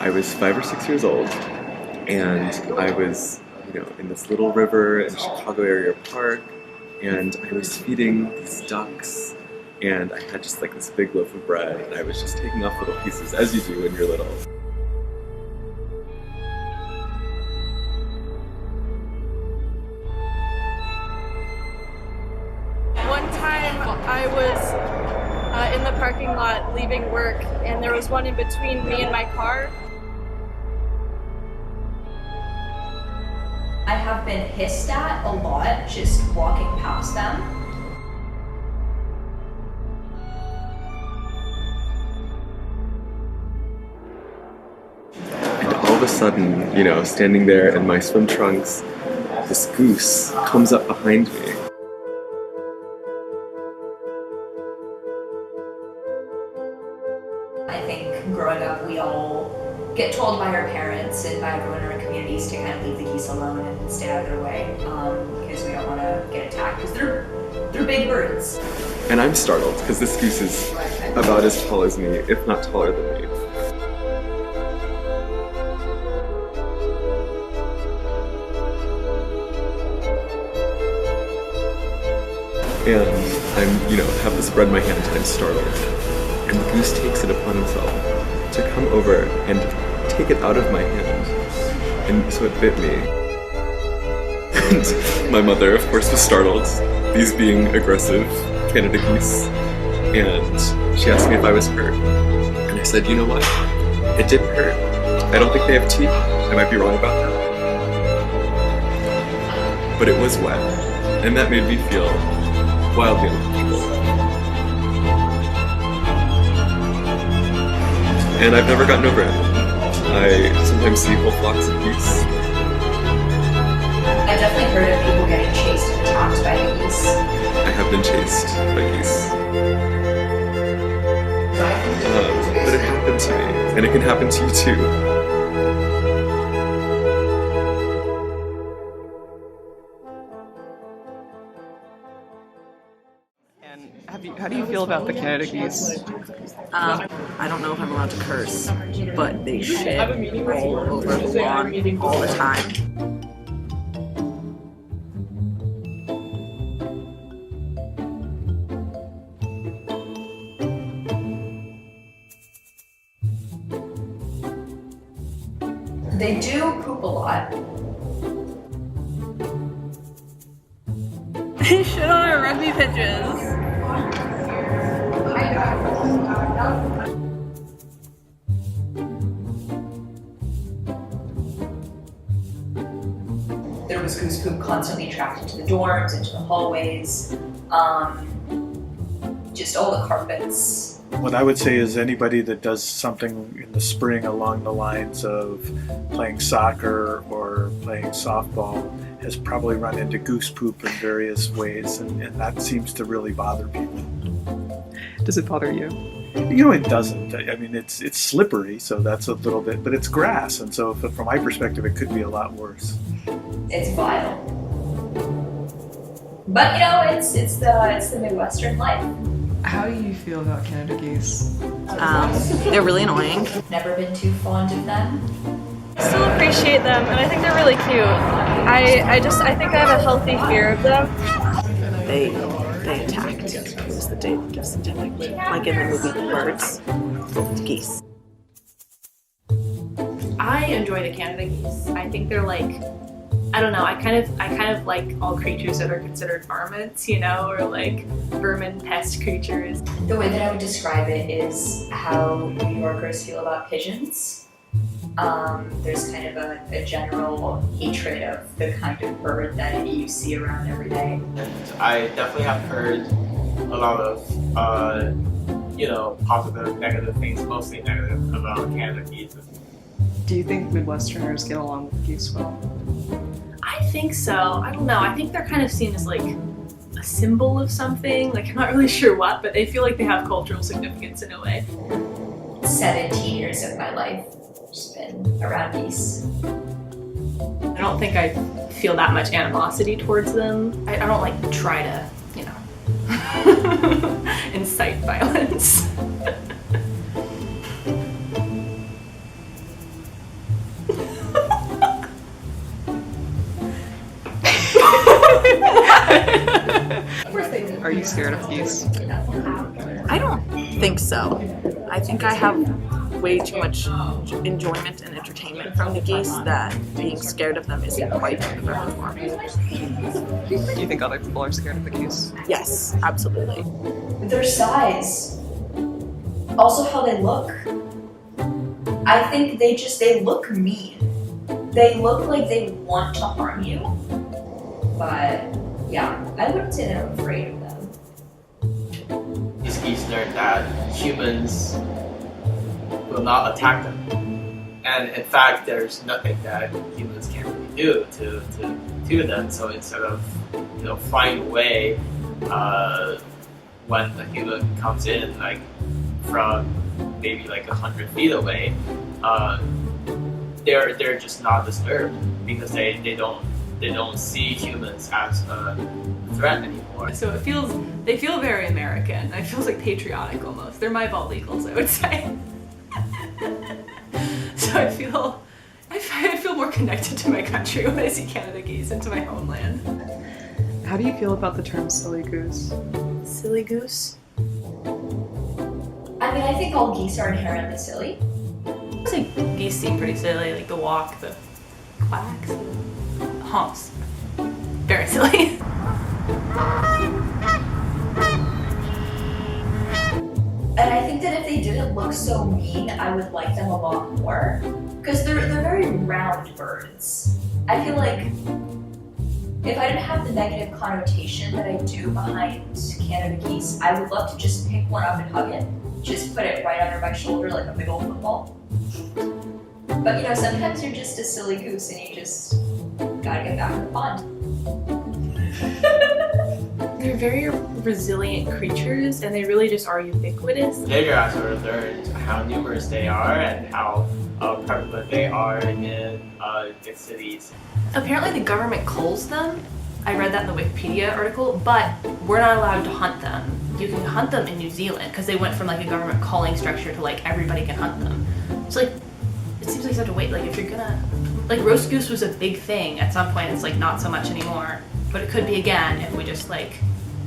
I was 5 or 6 years old, and I was, in this little river in Chicago area park, and I was feeding these ducks, and I had just like this big loaf of bread, and I was just taking off little pieces, as you do when you're little. One time I was in the parking lot leaving work, and there was one in between me and my car. I have been hissed at a lot just walking past them. And all of a sudden, standing there in my swim trunks, this goose comes up behind me. I think growing up we all get told by our parents and by everyone in our communities to kind of leave the geese alone and stay out of their way because we don't want to get attacked because they're big birds. And I'm startled because this goose is about as tall as me, if not taller than me. And I'm, have this bread in my hand and I'm startled. And the goose takes it upon himself to come over and take it out of my hand. And so it bit me. And my mother, of course, was startled, these being aggressive Canada geese. And she asked me if I was hurt. And I said, you know what? It didn't hurt. I don't think they have teeth. I might be wrong about that. But it was wet. And that made me feel wildly uncomfortable. And I've never gotten over it. I sometimes see whole flocks of geese. I've definitely heard of people getting chased and attacked by geese. I have been chased by geese. But it happened to me, and it can happen to you too. How do you feel about the Canada geese? I don't know if I'm allowed to curse, but they shit all over the lawn all the time. They do poop a lot. They shit on our rugby pitches. There was goose poop constantly tracked into the dorms, into the hallways, just all the carpets. What I would say is anybody that does something in the spring along the lines of playing soccer or playing softball has probably run into goose poop in various ways, and that seems to really bother people. Does it bother you? It doesn't. I mean, it's slippery, so that's a little bit, but it's grass, and so from my perspective, it could be a lot worse. It's vile. But it's the Midwestern life. How do you feel about Canada geese? They're really annoying. Never been too fond of them. I still appreciate them, and I think they're really cute. I think I have a healthy fear of them. They attacked. It was the day that gives them technically, like in the movie Birds, with geese. I enjoy the Canada geese. I think they're like, I don't know, I kind of like all creatures that are considered varmints, or like vermin pest creatures. The way that I would describe it is how New Yorkers feel about pigeons. There's kind of a general hatred of the kind of bird that you see around every day. I definitely have heard a lot of, positive, negative things, mostly negative about Canada geese. Do you think Midwesterners get along with geese well? I think so. I don't know. I think they're kind of seen as like a symbol of something. Like, I'm not really sure what, but they feel like they have cultural significance in a way. 17 years of my life have just been around geese. I don't think I feel that much animosity towards them. I don't like try to, incite violence. scared of geese? I don't think so. I think I have way too much enjoyment and entertainment from the geese that being scared of them isn't quite right for me. Do you think other people are scared of the geese? Yes, absolutely. Their size, also how they look. I think they look mean. They look like they want to harm you. But yeah, I wouldn't say that I'm afraid of them. These geese learn that humans will not attack them. And in fact, there's nothing that humans can really do to them. So instead of flying away when a human comes in, like from maybe like 100 feet away, they're just not disturbed because they don't see humans as a threat anymore. So they feel very American. It feels like patriotic almost. They're my bald eagles, I would say. So I feel more connected to my country when I see Canada geese and to my homeland. How do you feel about the term silly goose? Silly goose? I mean, I think all geese are inherently silly. I think geese seem pretty silly, like the walk, the quacks, the honks. Very silly. And I think that if they didn't look so mean, I would like them a lot more. Because they're very round birds. I feel like if I didn't have the negative connotation that I do behind Canada geese, I would love to just pick one up and hug it. Just put it right under my shoulder like a big old football. But sometimes you're just a silly goose and you just gotta get back in the pond. They're very resilient creatures, and they really just are ubiquitous. Later, I sort of learned how numerous they are and how prevalent they are in big cities. Apparently the government culls them. I read that in the Wikipedia article, but we're not allowed to hunt them. You can hunt them in New Zealand because they went from like a government culling structure to like everybody can hunt them. So like, it seems like you have to wait. Like if you're gonna, like roast goose was a big thing at some point. It's like not so much anymore, but it could be again if we just like,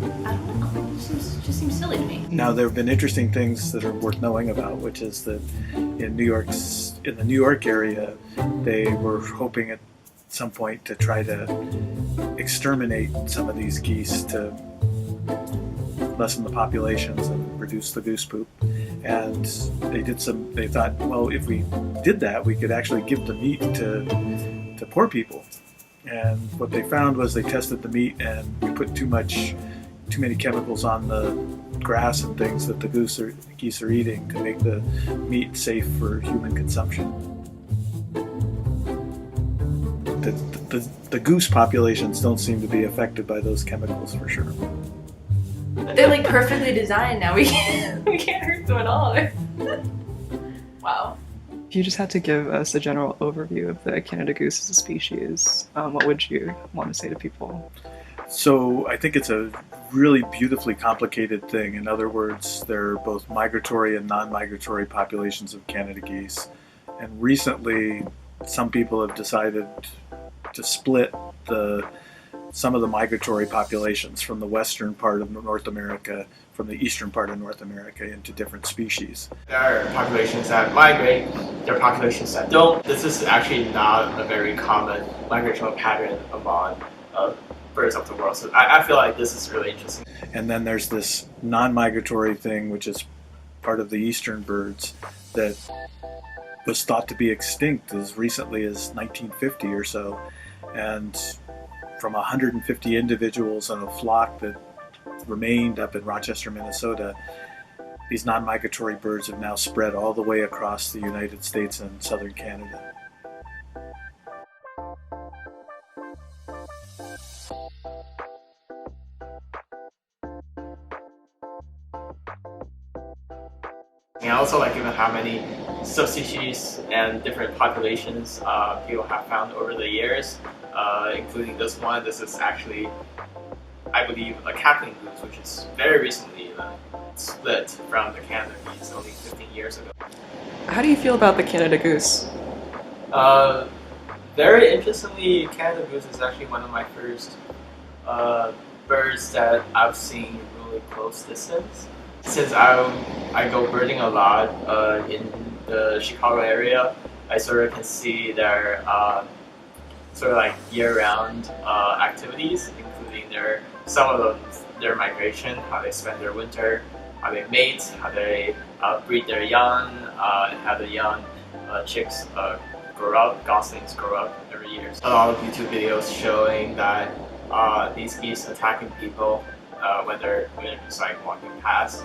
I don't know. It just seems silly to me. Now there have been interesting things that are worth knowing about, which is that in the New York area, they were hoping at some point to try to exterminate some of these geese to lessen the populations and reduce the goose poop. And they thought, well, if we did that, we could actually give the meat to poor people. And what they found was they tested the meat and we put too many chemicals on the grass and things that the geese are eating to make the meat safe for human consumption. The goose populations don't seem to be affected by those chemicals for sure. They're like perfectly designed now. We can't hurt them at all. Wow. If you just had to give us a general overview of the Canada goose as a species, what would you want to say to people? So I think it's a really beautifully complicated thing. In other words, there are both migratory and non-migratory populations of Canada geese. And recently, some people have decided to split some of the migratory populations from the western part of North America, from the eastern part of North America into different species. There are populations that migrate, there are populations that don't. This is actually not a very common migratory pattern among birds of the world. So I feel like this is really interesting. And then there's this non-migratory thing, which is part of the eastern birds that was thought to be extinct as recently as 1950 or so. And from 150 individuals in a flock that remained up in Rochester, Minnesota, these non-migratory birds have now spread all the way across the United States and southern Canada. And also, like, given how many subspecies and different populations people have found over the years, including this one, this is actually, I believe, a cackling goose, which is very recently split from the Canada geese only 15 years ago. How do you feel about the Canada goose? Very interestingly, Canada goose is actually one of my first birds that I've seen in real reasonably close distance. Since I go birding a lot in the Chicago area, I sort of can see their sort of like year-round activities, including some of them, their migration, how they spend their winter, how they mate, how they breed their young, and how the young chicks grow up, goslings grow up every year. A lot of YouTube videos showing that these geese attacking people when they're just like walking past.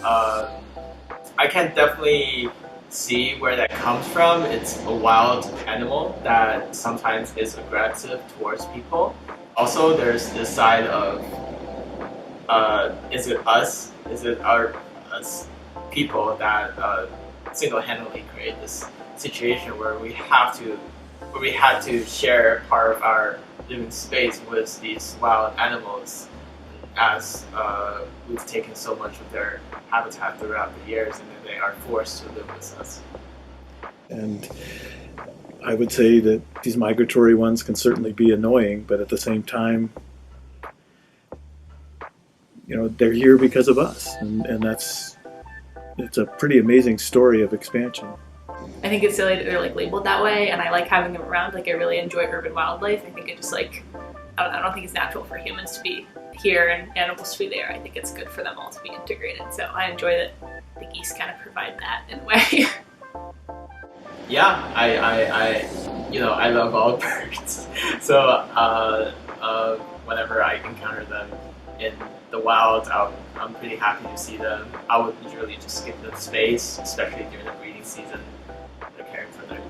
I can definitely see where that comes from. It's a wild animal that sometimes is aggressive towards people. Also, there's this side of is it us? Is it us people that single-handedly create this situation where we had to share part of our living space with these wild animals, as we've taken so much of their habitat throughout the years, and then they are forced to live with us. And I would say that these migratory ones can certainly be annoying, but at the same time, you know, they're here because of us, and it's a pretty amazing story of expansion. I think it's silly that they're like labeled that way, and I like having them around. Like, I really enjoy urban wildlife. I think it just like, I don't think it's natural for humans to be here and animals to be there. I think it's good for them all to be integrated. So I enjoy that the geese kind of provide that in a way. Yeah, I love all birds. So whenever I encounter them in the wild, I'm pretty happy to see them. I would usually just give them space, especially during the breeding season. They're caring for their